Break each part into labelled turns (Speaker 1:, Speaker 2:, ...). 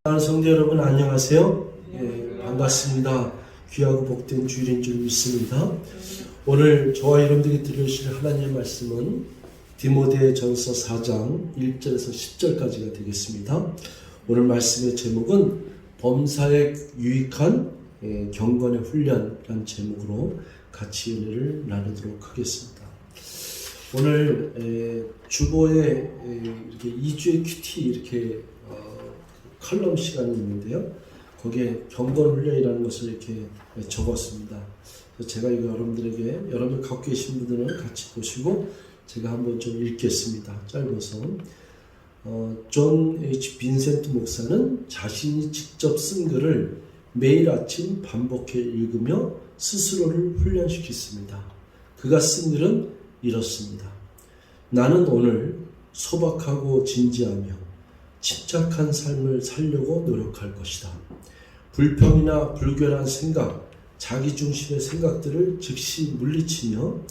Speaker 1: 성도 여러분 안녕하세요. 반갑습니다. 귀하고 복된 주일인 줄 믿습니다. 오늘 저와 여러분들이 들으실 하나님의 말씀은 디모데전서 4장 1절에서 10절까지가 되겠습니다. 오늘 말씀의 제목은 범사에 유익한 경건의 훈련이라는 제목으로 같이 은혜를 나누도록 하겠습니다. 오늘 주보에 이렇게 2주의 큐티 이렇게 칼럼 시간이 있는데요. 거기에 경건훈련이라는 것을 이렇게 적었습니다. 그래서 제가 이거 여러분들에게, 여러분 갖고 계신 분들은 같이 보시고 제가 한번 좀 읽겠습니다. 짧아서. 존 H. 빈센트 목사는 자신이 직접 쓴 글을 매일 아침 반복해 읽으며 스스로를 훈련시켰습니다. 그가 쓴 글은 이렇습니다. 나는 오늘 소박하고 진지하며 침착한 삶을 살려고 노력할 것이다. 불평이나 불결한 생각, 자기중심의 생각들을 즉시 물리치며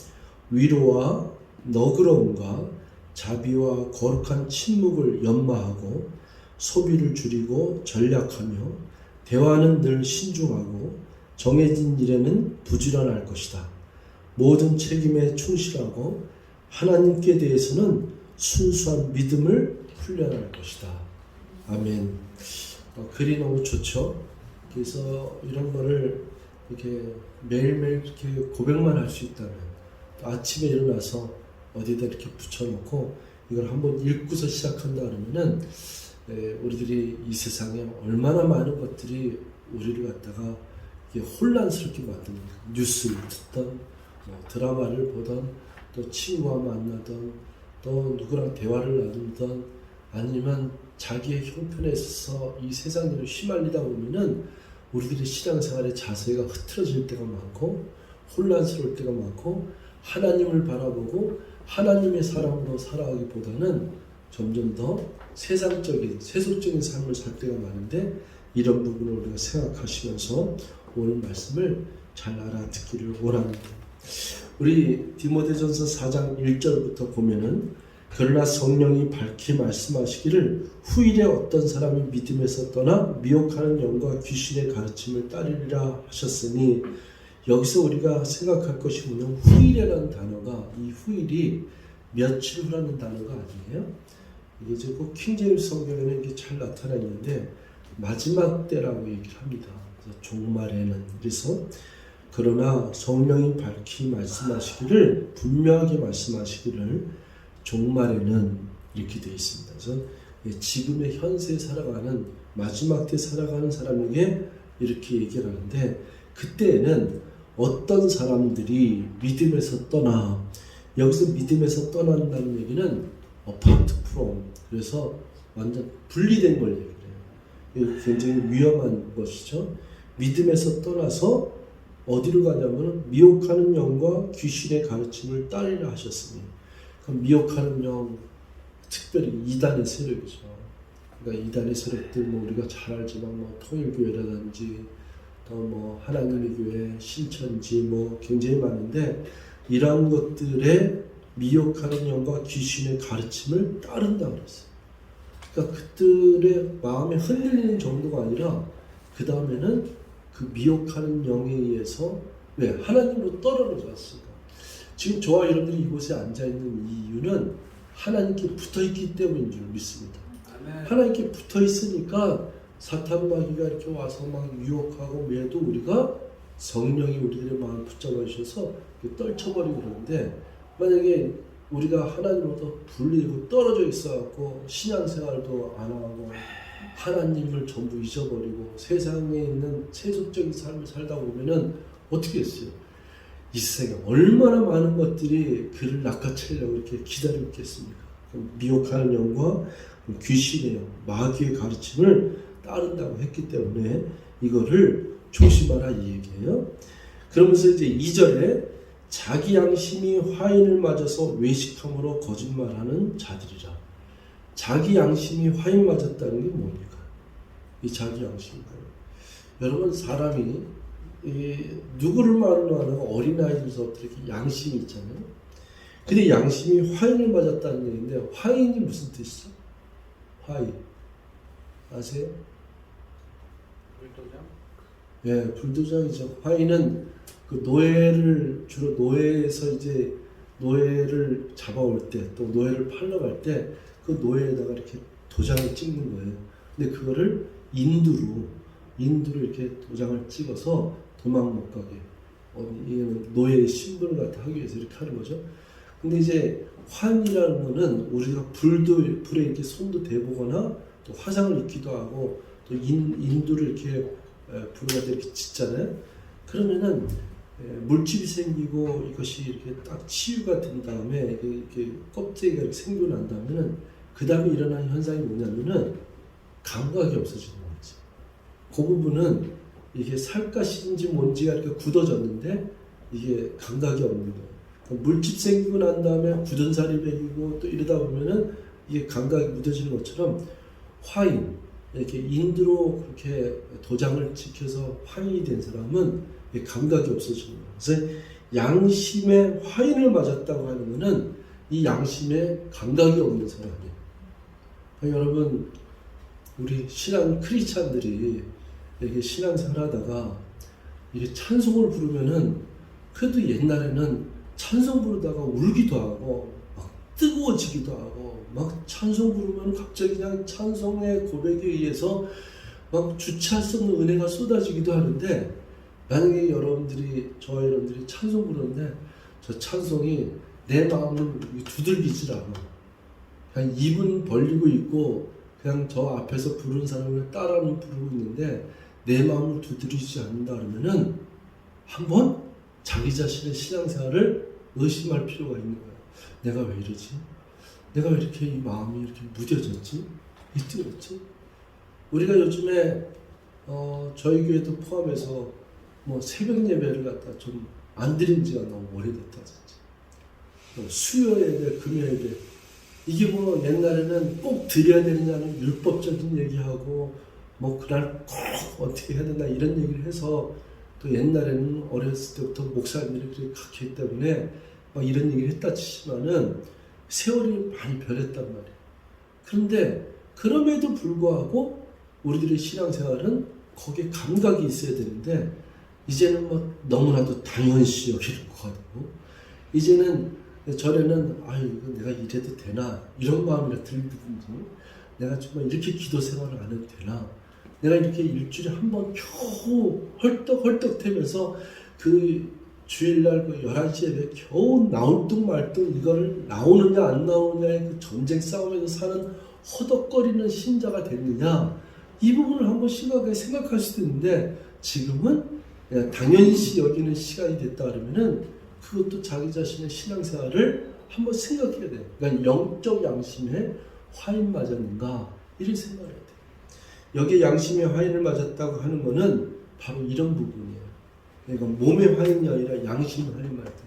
Speaker 1: 위로와 너그러움과 자비와 거룩한 침묵을 연마하고 소비를 줄이고 전략하며 대화는 늘 신중하고 정해진 일에는 부지런할 것이다. 모든 책임에 충실하고 하나님께 대해서는 순수한 믿음을 훈련할 것이다. 아멘. 글이 너무 좋죠. 그래서 이런 거를 이렇게 매일매일 이렇게 고백만 할 수 있다면 아침에 일어나서 어디다 이렇게 붙여놓고 이걸 한번 읽고서 시작한다 그러면은 우리들이 이 세상에 얼마나 많은 것들이 우리를 갖다가 혼란스럽게 만듭니다. 뉴스를 듣던 드라마를 보던 또 친구와 만나던 또 누구랑 대화를 나누던 아니면 자기의 형편에 있어서 이 세상 일을 휘말리다 보면은 우리들의 신앙생활의 자세가 흐트러질 때가 많고 혼란스러울 때가 많고 하나님을 바라보고 하나님의 사랑으로 살아가기보다는 점점 더 세상적인 세속적인 삶을 살 때가 많은데 이런 부분을 우리가 생각하시면서 오늘 말씀을 잘 알아듣기를 원합니다. 우리 디모데전서 4장 1절부터 보면은 그러나 성령이 밝히 말씀하시기를 후일에 어떤 사람이 믿음에서 떠나 미혹하는 영과 귀신의 가르침을 따르리라 하셨으니 여기서 우리가 생각할 것이 뭐냐면 후일이라는 단어가 이 후일이 며칠 후라는 단어가 아니에요. 이게 이제 꼭 킹제임스 성경에는 이게 잘 나타나 있는데 마지막 때라고 얘기를 합니다. 그래서 종말에는 그래서 그러나 성령이 밝히 말씀하시기를 분명하게 말씀하시기를 종말에는 이렇게 되어 있습니다. 그래서 지금의 현세에 살아가는 마지막 때 살아가는 사람에게 이렇게 얘기를 하는데 그때에는 어떤 사람들이 믿음에서 떠나 여기서 믿음에서 떠난다는 얘기는 apart from 그래서 완전 분리된 걸 얘기해요. 이게 굉장히 위험한 것이죠. 믿음에서 떠나서 어디로 가냐면 미혹하는 영과 귀신의 가르침을 따르라 하셨으니 미혹하는 영, 특별히 이단의 세력이죠. 그러니까 이단의 세력들 우리가 잘 알지만 통일교회라든지 또 하나님의 교회, 신천지 굉장히 많은데 이러한 것들의 미혹하는 영과 귀신의 가르침을 따른다 그랬어요. 그러니까 그들의 마음에 흔들리는 정도가 아니라 그 다음에는 그 미혹하는 영에 의해서 왜 하나님으로 떨어졌으니까. 지금 저와 여러분들이 이곳에 앉아있는 이유는 하나님께 붙어있기 때문인 줄 믿습니다. 아멘. 하나님께 붙어있으니까 사탄 마귀가 이렇게 와서 막 유혹하고 매도 우리가 성령이 우리들의 마음을 붙잡아 주셔서 떨쳐버리고 그러는데 만약에 우리가 하나님으로부터 분리되고 떨어져 있어갖고 신앙생활도 안 하고 하나님을 전부 잊어버리고 세상에 있는 세속적인 삶을 살다 보면은 어떻게 했어요? 이 세상에 얼마나 많은 것들이 그를 낚아채려고 이렇게 기다리고 있겠습니까? 미혹하는 영과 귀신의 영, 마귀의 가르침을 따른다고 했기 때문에 이거를 조심하라 이 얘기예요. 그러면서 이제 2절에 자기 양심이 화인을 맞아서 외식함으로 거짓말하는 자들이라. 자기 양심이 화인 맞았다는 게 뭡니까? 이 자기 양심인가요? 여러분 사람이 누구를 말하는 어린아이들서부터 이렇게 양심이 있잖아요. 근데 양심이 화인을 맞았다는 얘기인데 화인이 무슨 뜻이죠? 화인 아세요?
Speaker 2: 불도장?
Speaker 1: 예, 불도장이죠. 화인은 그 노예를 주로 노예에서 이제 노예를 잡아올 때 또 노예를 팔러 갈 때 그 노예에다가 이렇게 도장을 찍는 거예요. 근데 그거를 인두로 이렇게 도장을 찍어서 도망 못 가게 이거는 노예의 신분을 갖다 하기 위해서 이렇게 하는 거죠. 근데 이제 환이라는 거는 우리가 불에 이렇게 손도 대보거나 또 화상을 입기도 하고 또 인두를 이렇게 불을 갖다 이렇게 짓잖아요. 그러면은 물집이 생기고 이것이 이렇게 딱 치유가 된 다음에 이렇게 껍데기가 이렇게 생겨난 다음에는 그 다음에 일어나는 현상이 뭐냐면은 감각이 없어지는 거지. 그 부분은 이게 살갗인지 뭔지가 이렇게 굳어졌는데 이게 감각이 없는 거예요. 물집 생기고 난 다음에 굳은 살이 배기고 또 이러다 보면은 이게 감각이 묻어지는 것처럼 화인 이렇게 인두로 그렇게 도장을 찍혀서 화인이 된 사람은 감각이 없어지는 거예요. 그래서 양심에 화인을 맞았다고 하는 것은 이 양심에 감각이 없는 사람이에요. 그러니까 여러분 우리 신앙 크리스찬들이 이렇게 신앙생활 하다가 이게 찬송을 부르면은 그래도 옛날에는 찬송 부르다가 울기도 하고 막 뜨거워지기도 하고 막 찬송 부르면 갑자기 그냥 찬송의 고백에 의해서 막 주체할 수 없는 은혜가 쏟아지기도 하는데 만약에 저와 여러분들이 찬송 부르는데 저 찬송이 내 마음을 두들기질 않아. 그냥 입은 벌리고 있고 그냥 저 앞에서 부르는 사람을 따라는 부르고 있는데 내 마음을 두드리지 않는다 그러면은 한번 자기 자신의 신앙생활을 의심할 필요가 있는 거예요. 내가 왜 이러지? 내가 왜 이렇게 이 마음이 이렇게 무뎌졌지? 이 뜨겁지? 우리가 요즘에 저희 교회도 포함해서 뭐 새벽 예배를 갖다 좀 안 드린 지가 너무 오래됐다 진짜. 수요 예배, 금요 예배 이게 뭐 옛날에는 꼭 드려야 되느냐는 율법적인 얘기하고 뭐 그날 꼭 어떻게 해야 된다 이런 얘기를 해서 또 옛날에는 어렸을 때부터 목사님들이 그렇게 각했기 때문에 막 이런 얘기를 했다 치지만은 세월이 많이 변했단 말이에요. 그런데 그럼에도 불구하고 우리들의 신앙생활은 거기에 감각이 있어야 되는데 이제는 뭐 너무나도 당연시 여기는 것 같고 이제는 전에는 아유 이거 내가 이래도 되나 이런 마음이 들든지 내가 정말 이렇게 기도 생활을 안 해도 되나 내가 이렇게 일주일에 한 번 겨우 헐떡헐떡대면서 그 주일날 그 11시 예배 겨우 나올 둥 말 둥 이거를 나오느냐 안 나오느냐의 그 전쟁 싸움에서 사는 허덕거리는 신자가 됐느냐 이 부분을 한번 심각하게 생각할 수도 있는데 지금은 당연시 여기는 시간이 됐다 그러면은 그것도 자기 자신의 신앙생활을 한번 생각해야 돼요. 그러니까 영적 양심에 화인 맞았는가 이를 생각해야 돼요. 여기에 양심에 화인을 맞았다고 하는 것은 바로 이런 부분이에요. 그러니까 몸의 화인이 아니라 양심의 화인을 맞았다.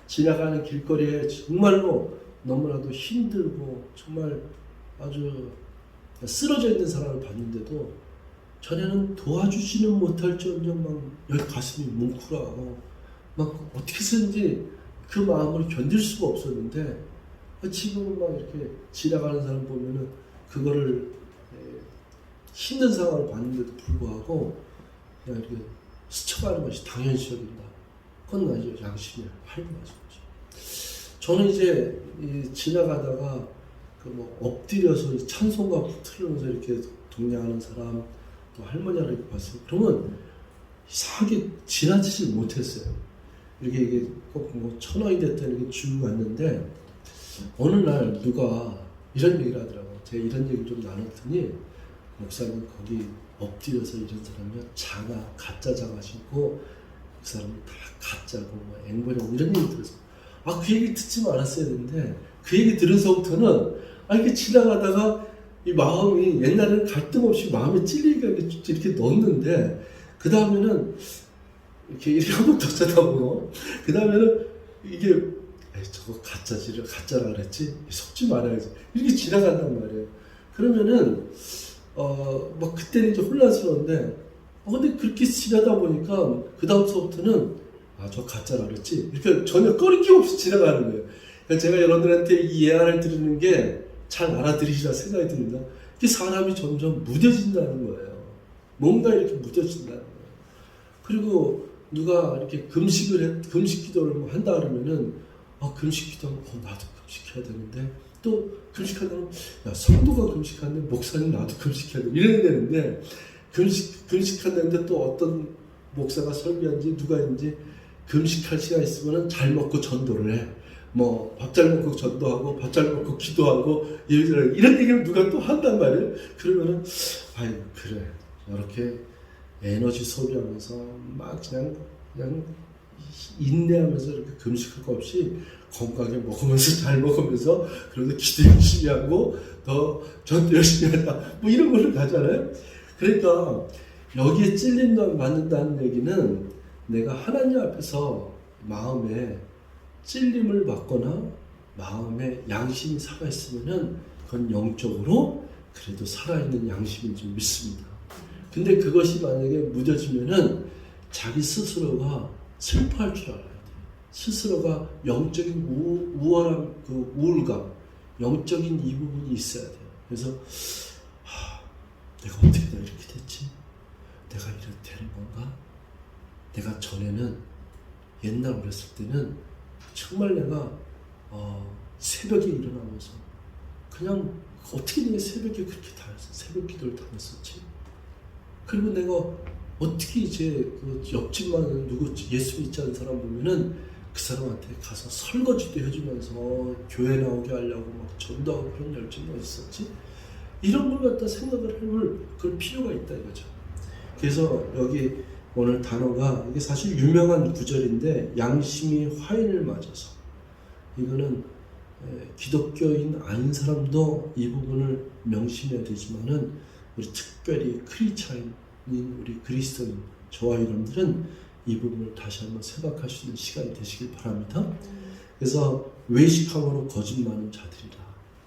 Speaker 1: 지나가는 길거리에 정말로 너무나도 힘들고 정말 아주 쓰러져 있는 사람을 봤는데도 전에는 도와주지는 못할지언정 막 여기 가슴이 뭉클하고 막 어떻게 해서든지 그 마음을 견딜 수가 없었는데 지금은 막 이렇게 지나가는 사람 보면은 그거를 힘든 상황을 봤는데도 불구하고 그냥 이렇게 스쳐가는 것이 당연시 여긴다. 그건 아주 양심이 활고 맞은 거죠. 저는 이제 지나가다가 그 뭐 엎드려서 찬송가 틀으면서 이렇게 동냥하는 사람 또 할머니를 이렇게 봤어요. 그러면 이상하게 지나치지 못했어요. 이게 꼭 뭐 1,000원이 됐다는 게 주고 갔는데 어느 날 누가 이런 얘기를 하더라고요. 제가 이런 얘기를 좀 나눴더니 목사님 거기 엎드려서 이런 사람이 가짜 장화 신고 그 사람이 다 가짜고 뭐 앵벌이고 이런 얘기 들었어요. 그 얘기 듣지 말았어야 되는데 그 얘기 들은서부터는 이렇게 지나가다가 이 마음이 옛날에는 갈등 없이 마음에 찔리게 이렇게 넣었는데 그 다음에는 이렇게 한번 더 쳐다보고 그 다음에는 이게 저거 가짜라 그랬지 속지 말아야지 이렇게 지나간단 말이에요. 그러면은 막 그때는 이제 혼란스러운데 근데 그렇게 지나다 보니까 그 다음서부터는 저 가짜라 그랬지 이렇게 전혀 꺼리낌 없이 지나가는 거예요. 그러니까 제가 여러분들한테 이 예화를 드리는 게 잘 알아들으시라 생각이 듭니다. 이게 사람이 점점 무뎌진다는 거예요. 뭔가 이렇게 묻어진다는 거예요. 그리고 누가 이렇게 금식 기도를 뭐 한다 그러면은 금식 기도하면 나도 금식해야 되는데, 또 금식하다가 야 성도가 금식하는데 목사님 나도 금식해야 돼 이래야 되는데, 금식한다는데 또 어떤 목사가 설교한지 누가 했는지 금식할 시간 있으면은 잘 먹고 전도를 해. 뭐 밥 잘 먹고 전도하고 밥 잘 먹고 기도하고 이런 얘기를 누가 또 한단 말이에요. 그러면은 아이 그래 이렇게 에너지 소비하면서 막 그냥 인내하면서 이렇게 금식할 거 없이 건강하게 먹으면서 잘 먹으면서 그래도 기도 열심히 하고 더 전도 열심히 하자 뭐 이런 걸로 가잖아요. 그러니까 여기에 찔림만 받는다는 얘기는 내가 하나님 앞에서 마음에 찔림을 받거나 마음에 양심이 살아있으면은 그건 영적으로 그래도 살아있는 양심인 줄 믿습니다. 근데 그것이 만약에 무뎌지면은 자기 스스로가 슬퍼할 줄 알아야 돼요. 스스로가 영적인 우월함, 그 우울감, 영적인 이 부분이 있어야 돼요. 그래서 내가 어떻게 다 이렇게 됐지? 내가 이렇게 되는 건가? 내가 전에는 옛날 어렸을 때는 정말 내가 새벽에 일어나면서 그냥 어떻게 내가 새벽에 그렇게 새벽 기도를 다녔었지? 그리고 내가 어떻게 이제 그 옆집만 누구 예수 믿지 않는 사람 보면은 그 사람한테 가서 설거지도 해주면서 교회 나오게 하려고 막 전도하고 그런 열정이 있었지? 이런 걸 갖다 생각을 해볼 그럴 필요가 있다 이거죠. 그래서 여기 오늘 단어가 이게 사실 유명한 구절인데 양심이 화인을 맞아서, 이거는 기독교인 아닌 사람도 이 부분을 명심해야 되지만은 우리 특별히 크리스찬인 우리 그리스도인 저와 여러분들은 이 부분을 다시 한번 생각할 수 있는 시간이 되시길 바랍니다. 그래서 외식함으로 거짓말하는 자들이라.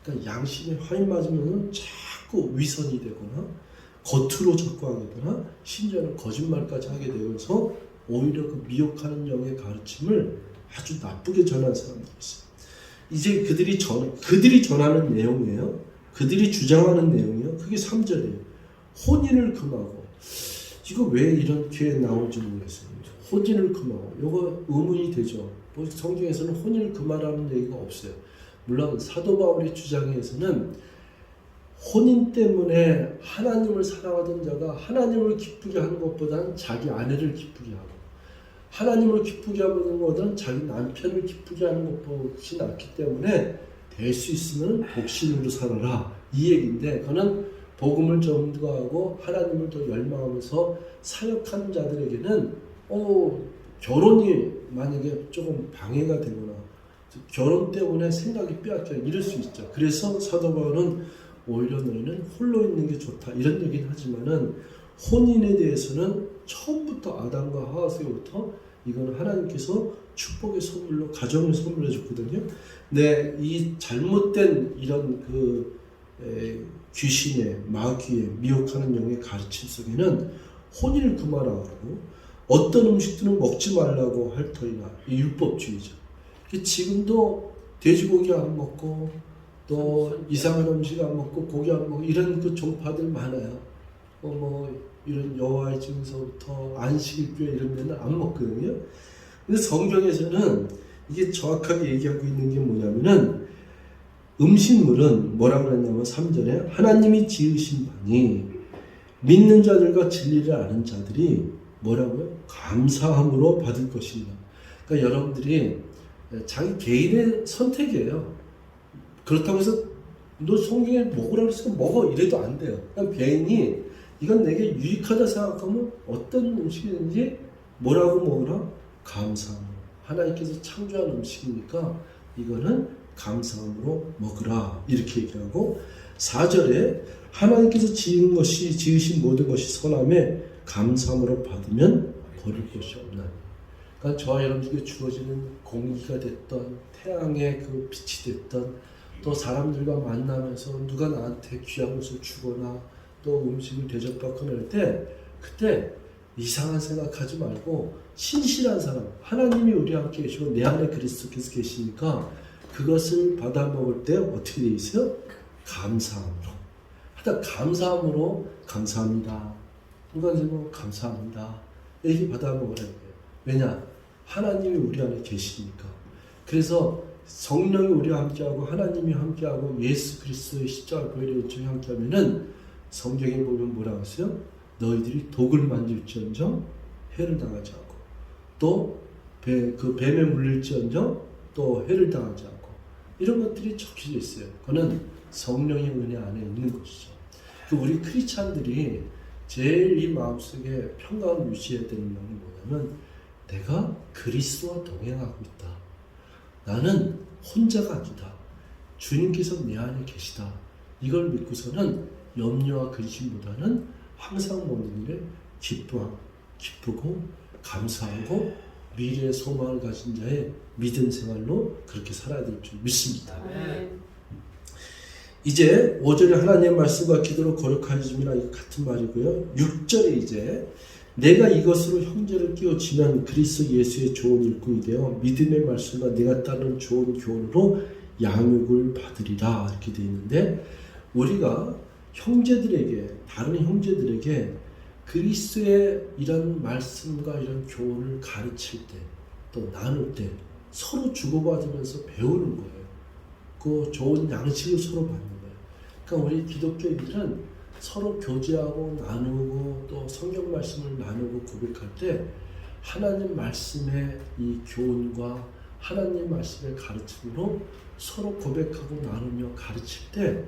Speaker 1: 그러니까 양심에 화인 맞으면 자꾸 위선이 되거나 겉으로 자꾸 하게 되거나 심지어는 거짓말까지 하게 되면서 오히려 그 미혹하는 영의 가르침을 아주 나쁘게 전한 사람들이 있어요. 이제 그들이 전하는 내용이에요. 그들이 주장하는 내용이에요. 그게 3절이에요. 혼인을 금하고. 이거 왜 이런 기회에 나올지 모르겠어요. 혼인을 금하고. 이거 의문이 되죠. 뭐 성경에서는 혼인을 금하라는 얘기가 없어요. 물론 사도 바울의 주장에서는 혼인 때문에 하나님을 사랑하던 자가 하나님을 기쁘게 하는 것보다는 자기 아내를 기쁘게 하고, 하나님을 기쁘게 하는 것보다는 자기 남편을 기쁘게 하는 것이 낫기 때문에 될 수 있으면 독신으로 살아라 이 얘기인데, 그거는 복음을 전도하고 하나님을 더 열망하면서 사역하는 자들에게는 결혼이 만약에 조금 방해가 되거나 결혼 때문에 생각이 빼앗겨 이럴 수 있죠. 그래서 사도 바울은 오히려 너희는 홀로 있는 게 좋다 이런 얘기는 하지만은, 혼인에 대해서는 처음부터 아담과 하와서부터 이거는 하나님께서 축복의 선물로 가정을 선물해 줬거든요. 근데 이 잘못된 이런 귀신의 마귀의 미혹하는 영의 가르침 속에는 혼인을 금하라고 하고 어떤 음식들은 먹지 말라고 할 터이나 이 율법주의죠. 지금도 돼지고기 안 먹고 또 이상한 음식 안 먹고 고기 안 먹고 이런 그 종파들 많아요. 이런 여호와의 증서부터 안식일교회 이런 데는 안 먹거든요. 근데 성경에서는 이게 정확하게 얘기하고 있는 게 뭐냐면은, 음식물은 뭐라고 그랬냐면 3절에 하나님이 지으신 방이 믿는 자들과 진리를 아는 자들이 뭐라고요? 감사함으로 받을 것입니다. 그러니까 여러분들이 자기 개인의 선택이에요. 그렇다고 해서 너 성경에 먹으라고 했으니까 먹어 이래도 안 돼요. 그냥 개인이 이건 내게 유익하다 생각하면 어떤 음식이든지 뭐라고 먹으라? 감사함으로. 하나님께서 창조한 음식이니까 이거는 감사함으로 먹으라 이렇게 얘기하고, 4절에 하나님께서 지으신 모든 것이 선함에 감사함으로 받으면 버릴 것이 없나니. 그러니까 저와 여러분들에게 주어지는 공기가 됐던 태양의 그 빛이 됐던 또 사람들과 만나면서 누가 나한테 귀한 것을 주거나 또 음식을 대접받거나 할 때 그때 이상한 생각하지 말고 신실한 사람, 하나님이 우리 함께 계시고 내 안에 그리스도께서 계시니까 그것을 받아 먹을 때 어떻게 돼 있어요? 감사함으로. 하다 감사함으로 감사합니다. 인간적으로 뭐 감사합니다. 이렇게 받아 먹으라는 거예요. 왜냐? 하나님이 우리 안에 계시니까. 그래서 성령이 우리와 함께하고 하나님이 함께하고 예수 그리스도의 십자가 보혈의 은총이 함께하면은 성경에 보면 뭐라고 했어요? 너희들이 독을 만질지언정 해를 당하지 않고 또 그 뱀에 물릴지언정 또 해를 당하지 않고 이런 것들이 적혀져 있어요. 그거는 성령의 은혜 안에 있는 것이죠. 우리 크리스찬들이 제일 이 마음속에 평강을 유지해야 되는 것은 뭐냐면 내가 그리스도와 동행하고 있다. 나는 혼자가 아니다. 주님께서 내 안에 계시다. 이걸 믿고서는 염려와 근심보다는 항상 모든 일에 기쁘고 감사하고 미래의 소망을 가진 자의 믿음 생활로 그렇게 살아야 될 줄 믿습니다. 이제 5절에 하나님의 말씀과 기도로 거룩하여짐이라 같은 말이고요. 6절에 이제 내가 이것으로 형제를 끼워지면 그리스도 예수의 좋은 일꾼이 되어 믿음의 말씀과 내가 따르는 좋은 교훈으로 양육을 받으리라 이렇게 되어 있는데 우리가 형제들에게 다른 형제들에게 그리스도의 이런 말씀과 이런 교훈을 가르칠 때 또 나눌 때 서로 주고받으면서 배우는 거예요. 그 좋은 양식을 서로 받는 거예요. 그러니까 우리 기독교인들은 서로 교제하고 나누고 또 성경 말씀을 나누고 고백할 때 하나님 말씀의 이 교훈과 하나님 말씀의 가르침으로 서로 고백하고 나누며 가르칠 때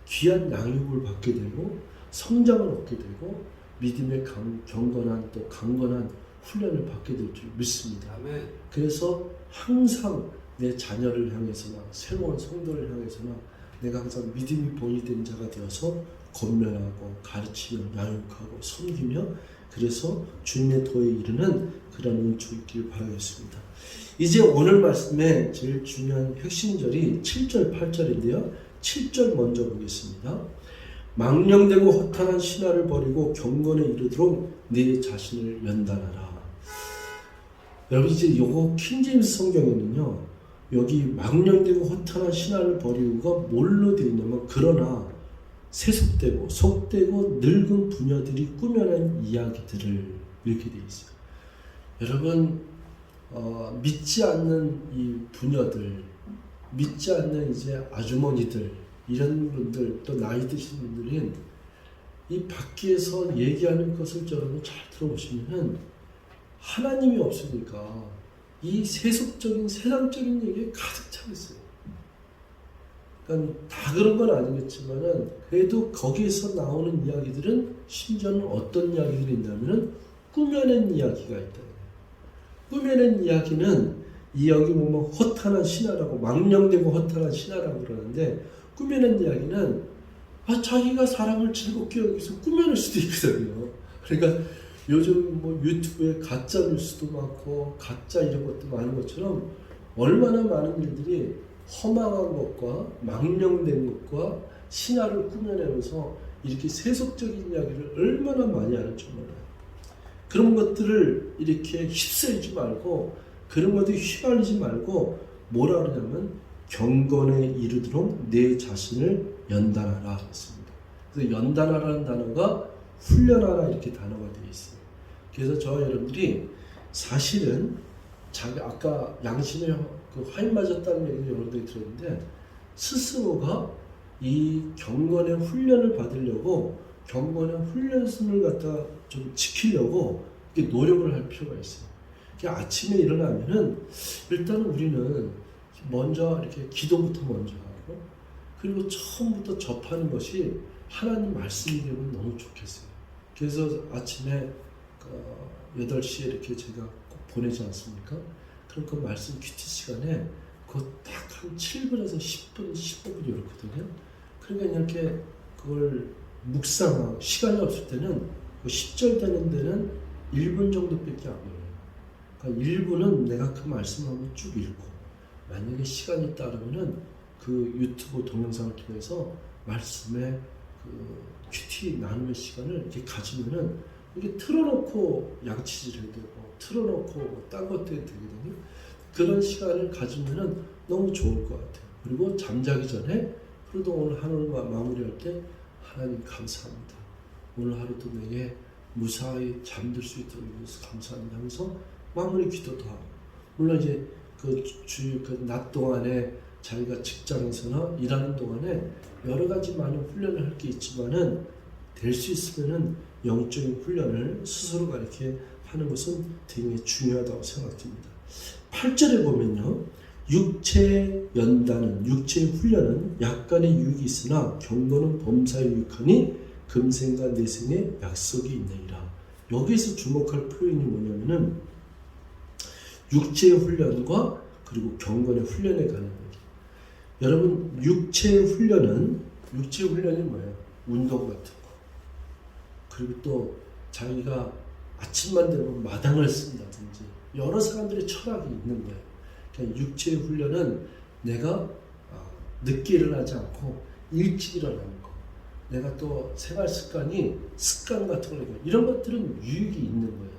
Speaker 1: 귀한 양육을 받게 되고 성장을 얻게 되고 믿음의 경건한 또 강건한 훈련을 받게 될 줄 믿습니다.
Speaker 2: 아멘.
Speaker 1: 그래서 항상 내 자녀를 향해서나 새로운 성도를 향해서나 내가 항상 믿음이 본이된 자가 되어서 권면하고 가르치며 양육하고 섬기며 그래서 주님의 도에 이르는 그런 은총이 있기를 바라겠습니다. 이제 오늘 말씀의 제일 중요한 핵심절이 7절 8절인데요. 7절 먼저 보겠습니다. 망령되고 허탄한 신화를 버리고 경건에 이르도록 네 자신을 연단하라. 여러분 이제 요거 킹제임스 성경에는요. 여기 망령되고 허탄한 신화를 버리고가 뭘로 되어 있냐면 그러나 세속되고 속되고 늙은 부녀들이 꾸며낸 이야기들을 이렇게 되어 있어요. 여러분 믿지 않는 이 부녀들, 믿지 않는 이제 아주머니들 이런 분들 또 나이 드신 분들은 이 밖에서 얘기하는 것을 여러분 잘 들어보시면은 하나님이 없으니까 이 세속적인 세상적인 얘기에 가득 차 있어요. 그러니까 다 그런 건 아니겠지만은 그래도 거기에서 나오는 이야기들은 심지어는 어떤 이야기들이 있냐면은 꾸며낸 이야기가 있다. 꾸며낸 이야기는 이 여기 보면 허탄한 신화라고 망령되고 허탄한 신화라고 그러는데 꾸며낸 이야기는 자기가 사람을 즐겁게 여기서 꾸며낼 수도 있거든요. 그러니까 요즘 뭐 유튜브에 가짜 뉴스도 많고 가짜 이런 것도 많은 것처럼 얼마나 많은 일들이 허망한 것과 망령된 것과 신화를 꾸며내면서 이렇게 세속적인 이야기를 얼마나 많이 하는 줄 몰라요. 그런 것들을 이렇게 휩쓸지 말고 그런 것들에 휘말리지 말고 뭐라 그러냐면 경건에 이르도록 내 자신을 연단하라 했습니다. 그래서 연단하라는 단어가 훈련하라 이렇게 단어가 되어 있어요. 그래서 저와 여러분들이 사실은 아까 양심에 그 화인 맞았다는 얘기를 여러분들이 들었는데 스스로가 이 경건의 훈련을 받으려고 경건의 훈련을 갖다 좀 지키려고 이렇게 노력을 할 필요가 있어요. 아침에 일어나면은 일단 우리는 먼저 이렇게 기도부터 먼저 하고 그리고 처음부터 접하는 것이 하나님 말씀이 되면 너무 좋겠어요. 그래서 아침에 8시에 이렇게 제가 꼭 보내지 않습니까? 그럼 그 말씀 큐티 시간에 그 딱 한 7분에서 10분, 15분 이렇거든요. 그러니까 이렇게 그걸 묵상하고 시간이 없을 때는 그 10절 되는 데는 1분 정도밖에 안 걸려요. 그러니까 1분은 내가 그 말씀을 한번 쭉 읽고 만약에 시간이 따르면은 그 유튜브 동영상을 통해서 말씀의 그 큐티 나눔의 시간을 이렇게 가지면은 이게 틀어놓고 양치질 해도 되고 틀어놓고 딴 것도 해도 되거든요. 그런 시간을 가지면은 너무 좋을 것 같아요. 그리고 잠자기 전에 그래도 오늘 하루를 마무리할 때 하나님 감사합니다. 오늘 하루도 내게 무사히 잠들 수 있도록 해주셔서 감사합니다 하면서 마무리 기도도 하고, 물론 이제 낮 동안에 자기가 직장에서나 일하는 동안에 여러 가지 많은 훈련을 할 게 있지만은 될 수 있으면은 영적인 훈련을 스스로가 이렇게 하는 것은 되게 중요하다고 생각됩니다. 8절에 보면요, 육체의 연단은, 육체의 훈련은 약간의 유익이 있으나 경건은 범사에 유익하니 금생과 내생의 약속이 있느니라. 여기서 주목할 표현이 뭐냐면은 육체의 훈련과 그리고 경건의 훈련에 관한 얘기. 여러분, 육체의 훈련이 뭐예요? 운동 같은 거. 그리고 또 자기가 아침만 되면 마당을 쓴다든지 여러 사람들의 철학이 있는 거예요. 그러니까 육체의 훈련은 내가 늦게 일어나지 않고 일찍 일어나는 거. 내가 또 생활 습관 같은 거, 이런 것들은 유익이 있는 거예요.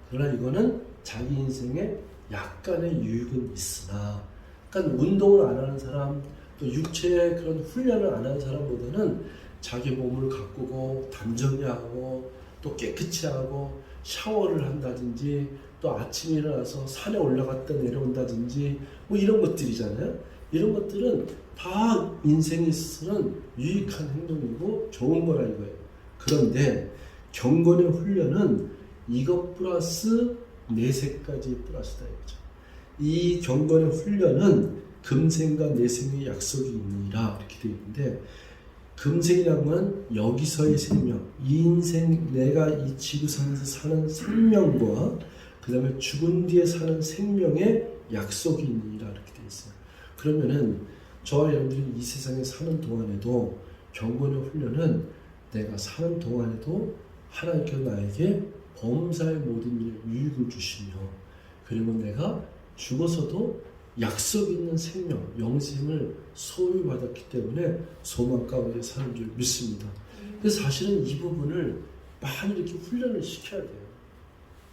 Speaker 1: 그러나 이거는 자기 인생에 약간의 유익은 있으나, 그러니까 운동을 안 하는 사람, 또 육체의 그런 훈련을 안 하는 사람보다는 자기 몸을 가꾸고 단정히하고 또 깨끗이 하고 샤워를 한다든지 또 아침에 일어나서 산에 올라갔다 내려온다든지 뭐 이런 것들이잖아요. 이런 것들은 다 인생에 있어서는 유익한 행동이고 좋은 거라 이거예요. 그런데 경건의 훈련은 이것 플러스 내세까지 플러스다 이거죠. 이 경건의 훈련은 금생과 내생의 약속이 있느니라 이렇게 되어 있는데, 금생이라는 건 여기서의 생명, 이 인생 내가 이 지구상에서 사는 생명과 그 다음에 죽은 뒤에 사는 생명의 약속이 있느니라 이렇게 되어 있어요. 그러면은 저와 여러분들이 이 세상에 사는 동안에도 경건의 훈련은 내가 사는 동안에도 하나님께서 나에게 범사의 모든 일에 유익을 주시며, 그리고 내가 죽어서도 약속 있는 생명, 영생을 소유받았기 때문에 소망 가운데 사는 줄 믿습니다. 그래서 사실은 이 부분을 많이 이렇게 훈련을 시켜야 돼요.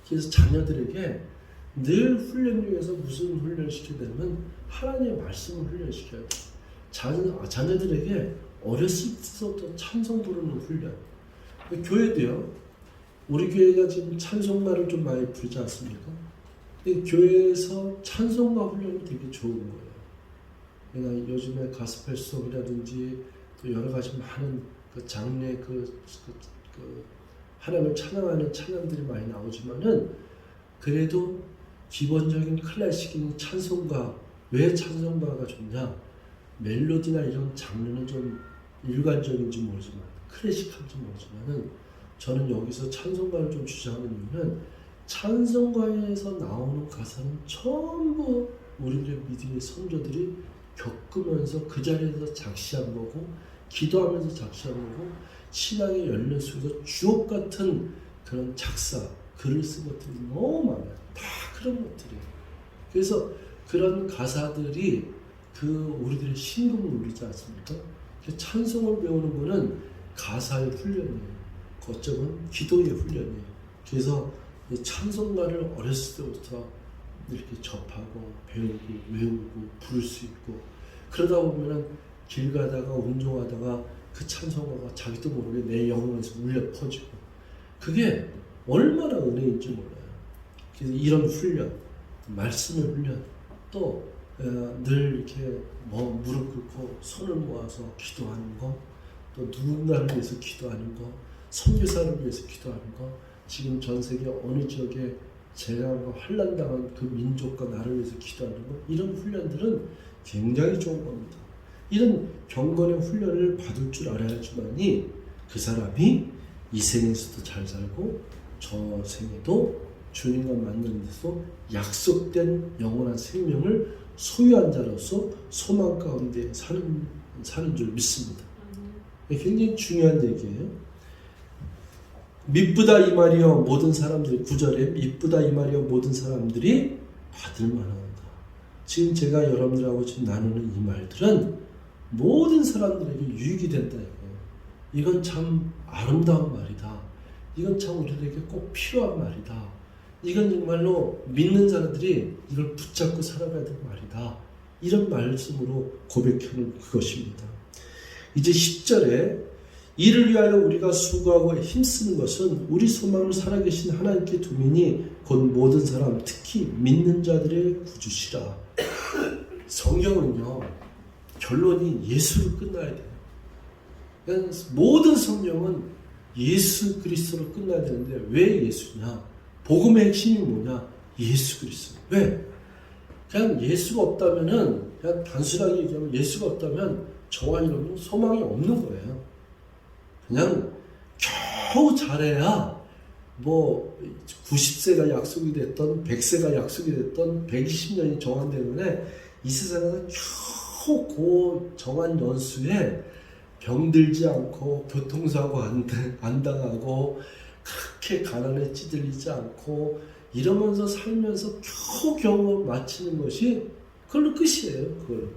Speaker 1: 그래서 자녀들에게 늘 훈련 중에서 무슨 훈련을 시켜야 되냐면 하나님의 말씀을 훈련시켜야 돼요. 자녀들에게 어렸을 때부터 찬송 부르는 훈련. 교회도요. 우리 교회가 지금 찬송가를 좀 많이 부르지 않습니까? 교회에서 찬송가 훈련이 되게 좋은 거예요. 그러니까 요즘에 가스펠송이라든지 또 여러 가지 많은 그 장르의 하나님을 찬양하는 찬양들이 많이 나오지만은 그래도 기본적인 클래식인 찬송가, 왜 찬송가가 좋냐? 멜로디나 이런 장르는 좀 일관적인지 모르지만 클래식한지 모르지만은 저는 여기서 찬송가를 좀 주장하는 이유는 찬송가에서 나오는 가사는 전부 우리들의 믿음의 선조들이 겪으면서 그 자리에서 작시한 거고, 기도하면서 작시한 거고, 신앙의 열려 속에서 주옥 같은 그런 작사, 글을 쓴 것들이 너무 많아요. 다 그런 것들이에요. 그래서 그런 가사들이 우리들의 심금을 울리지 않습니까? 찬송을 배우는 거는 가사의 훈련이에요. 어쩌면 기도의 훈련이에요. 그래서 찬송가를 어렸을 때부터 이렇게 접하고 배우고 외우고 부를 수 있고, 그러다 보면은 길 가다가 운동하다가 그 찬송가가 자기도 모르게 내 영혼에서 울려 퍼지고, 그게 얼마나 은혜인지 몰라요. 그래서 이런 훈련, 말씀의 훈련, 또 늘 이렇게 무릎 꿇고 손을 모아서 기도하는 거, 또 누군가를 위해서 기도하는 거, 선교사를 위해서 기도하는 거, 지금 전 세계 어느 지역에 재난과 환난당한 그 민족과 나를 위해서 기도하는 것, 이런 훈련들은 굉장히 좋은 겁니다. 이런 경건의 훈련을 받을 줄 알아야지만이 그 사람이 이 생에서도 잘 살고 저 생에도 주님과 만나는 데서 약속된 영원한 생명을 소유한 자로서 소망 가운데 사는 줄 믿습니다. 굉장히 중요한 얘기예요. 미쁘다 이 말이여 모든 사람들이, 9절에 미쁘다 이 말이여 모든 사람들이 받을 만하다. 지금 제가 여러분들하고 지금 나누는 이 말들은 모든 사람들에게 유익이 된다 이거예요. 이건 참 아름다운 말이다. 이건 참 우리들에게 꼭 필요한 말이다. 이건 정말로 믿는 사람들이 이걸 붙잡고 살아가야 될 말이다. 이런 말씀으로 고백하는 그것입니다. 이제 10절에 이를 위하여 우리가 수고하고 힘쓰는 것은 우리 소망을 살아계신 하나님께 두미니 곧 모든 사람 특히 믿는 자들의 구주시라. 성경은요 결론이 예수로 끝나야 돼요. 그러니까 모든 성경은 예수 그리스도로 끝나야 되는데 왜 예수냐? 복음의 핵심이 뭐냐? 예수 그리스도. 왜? 그냥 예수가 없다면은 그냥 단순하게 얘기하면 예수가 없다면 저와 여러분은 소망이 없는 거예요. 그냥 겨우 잘해야 뭐 90세가 약속이 됐던 100세가 약속이 됐던 120년이 정한되면 이 세상에서 겨우 그 정한 연수에 병들지 않고 교통사고 안 당하고 그렇게 가난에 찌들리지 않고 이러면서 살면서 겨우 마치는 것이 그걸로 끝이에요. 그걸.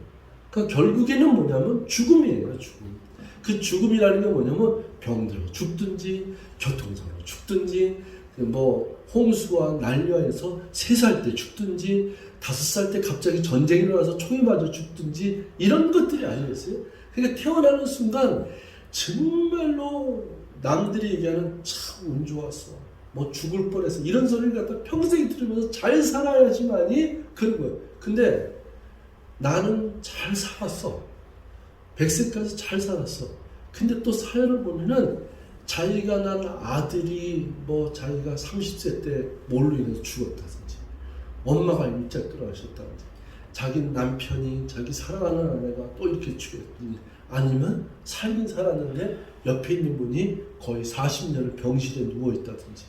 Speaker 1: 그러니까 결국에는 뭐냐면 죽음이에요. 죽음. 그 죽음이라는 게 뭐냐면 병들어 죽든지 교통사고로 죽든지 뭐 홍수와 난리와 해서 3살 때 죽든지 5살 때 갑자기 전쟁이 일어나서 총에 맞아 죽든지 이런 것들이 아니었어요. 그러니까 태어나는 순간 정말로 남들이 얘기하는 참 운 좋았어. 뭐 죽을 뻔해서 이런 소리를 갖다 평생 들으면서 잘 살아야지만이 그런 거예요. 근데 나는 잘 살았어. 100세까지 잘 살았어. 근데 또 사연을 보면은 자기가 난 아들이 뭐 자기가 30세 때 뭘로 인해서 죽었다든지 엄마가 일찍 돌아가셨다든지 자기 남편이 자기 사랑하는 아내가 또 이렇게 죽었든지 아니면 살긴 살았는데 옆에 있는 분이 거의 40년을 병실에 누워있다든지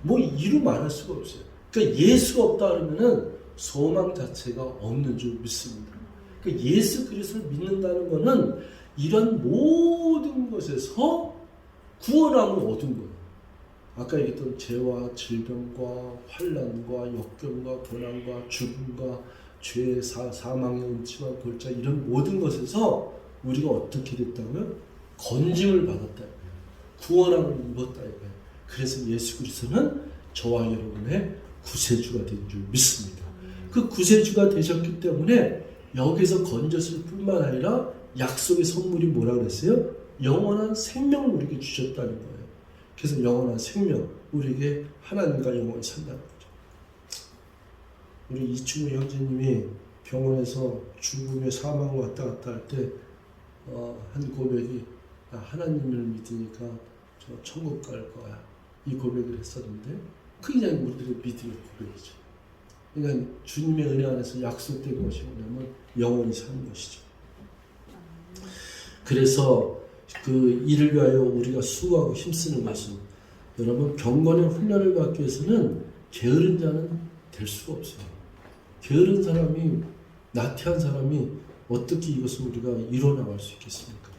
Speaker 1: 뭐 이루 말할 수가 없어요. 그러니까 예수가 없다 그러면은 소망 자체가 없는 줄 믿습니다. 그러니까 예수 그리스도를 믿는다는 것은 이런 모든 것에서 구원함을 얻은 거예요. 아까 얘기했던 죄와 질병과 환난과 역경과 고난과 죽음과 죄, 사망의 음침한 골짜 이런 모든 것에서 우리가 어떻게 됐다고요? 건짐을 받았다. 구원함을 입었다. 그래서 예수 그리스도는 저와 여러분의 구세주가 된 줄 믿습니다. 그 구세주가 되셨기 때문에 여기서 건졌을 뿐만 아니라 약속의 선물이 뭐라 그랬어요? 영원한 생명을 우리에게 주셨다는 거예요. 그래서 영원한 생명, 우리에게 하나님과 영원히 산다는 거죠. 우리 이충우 형제님이 병원에서 죽음의 사망을 왔다 갔다 할 때 한 고백이 나 하나님을 믿으니까 저 천국 갈 거야. 이 고백을 했었는데 그게 우리들의 믿음의 고백이죠. 그러니까 주님의 은혜 안에서 약속된 것이 뭐냐면 영원히 사는 것이죠. 그래서 그 일을 위하여 우리가 수고하고 힘쓰는 것은 여러분 경건의 훈련을 받기 위해서는 게으른 자는 될 수가 없어요. 게으른 사람이 나태한 사람이 어떻게 이것을 우리가 이뤄나갈 수 있겠습니까?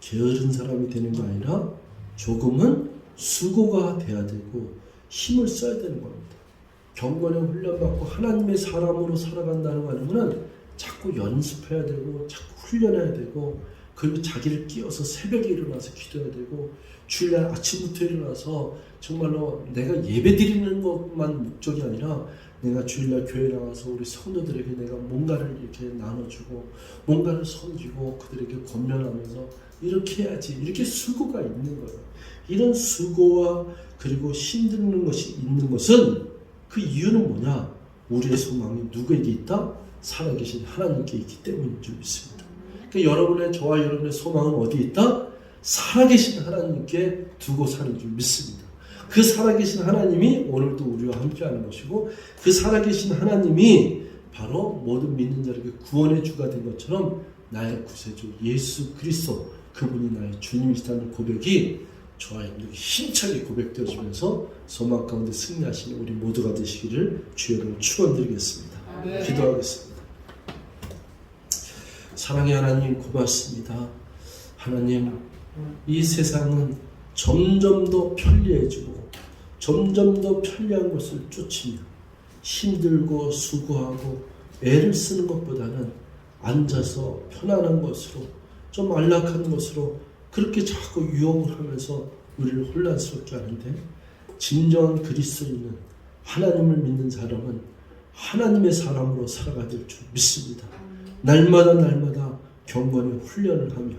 Speaker 1: 게으른 사람이 되는 게 아니라 조금은 수고가 돼야 되고 힘을 써야 되는 겁니다. 경건의 훈련받고 하나님의 사람으로 살아간다는 거는 자꾸 연습해야 되고 자꾸 훈련해야 되고 그리고 자기를 끼워서 새벽에 일어나서 기도해야 되고 주일날 아침부터 일어나서 정말로 내가 예배 드리는 것만 목적이 아니라 내가 주일날 교회 나와서 우리 성도들에게 내가 뭔가를 이렇게 나눠주고 뭔가를 섬기고 그들에게 권면하면서 이렇게 해야지 이렇게 수고가 있는 거예요. 이런 수고와 그리고 힘드는 것이 있는 것은 그 이유는 뭐냐? 우리의 소망이 누구에게 있다? 살아계신 하나님께 있기 때문인 줄 믿습니다. 그러니까 여러분의 저와 여러분의 소망은 어디에 있다? 살아계신 하나님께 두고 사는 줄 믿습니다. 그 살아계신 하나님이 오늘도 우리와 함께하는 것이고 그 살아계신 하나님이 바로 모든 믿는 자에게 구원의 주가 된 것처럼 나의 구세주 예수 그리스도 그분이 나의 주님이시다는 고백이 저와 여러분에게 힘차게 고백되어지면서 소망 가운데 승리하시는 우리 모두가 되시기를 주의 이름으로 축원드리겠습니다. 기도하겠습니다. 사랑의 하나님 고맙습니다. 하나님 이 세상은 점점 더 편리해지고 점점 더 편리한 것을 쫓으며 힘들고 수고하고 애를 쓰는 것보다는 앉아서 편안한 것으로 좀 안락한 것으로 그렇게 자꾸 유혹을 하면서 우리를 혼란스럽게 하는데 진정한 그리스도인은 하나님을 믿는 사람은 하나님의 사람으로 살아가야 될 줄 믿습니다. 날마다 경건의 훈련을 하며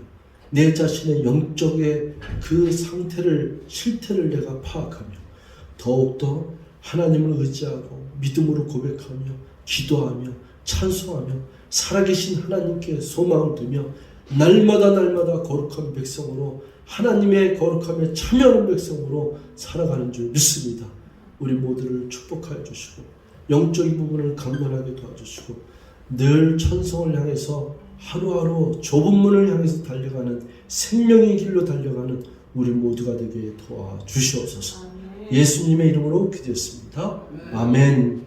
Speaker 1: 내 자신의 영적의 그 상태를, 실태를 내가 파악하며 더욱더 하나님을 의지하고 믿음으로 고백하며 기도하며 찬송하며 살아계신 하나님께 소망을 두며 날마다 거룩한 백성으로, 하나님의 거룩함에 참여하는 백성으로 살아가는 줄 믿습니다. 우리 모두를 축복하여 주시고 영적인 부분을 강건하게 도와주시고 늘 천성을 향해서 하루하루 좁은 문을 향해서 달려가는 생명의 길로 달려가는 우리 모두가 되게 도와주시옵소서. 예수님의 이름으로 기도했습니다. 아멘.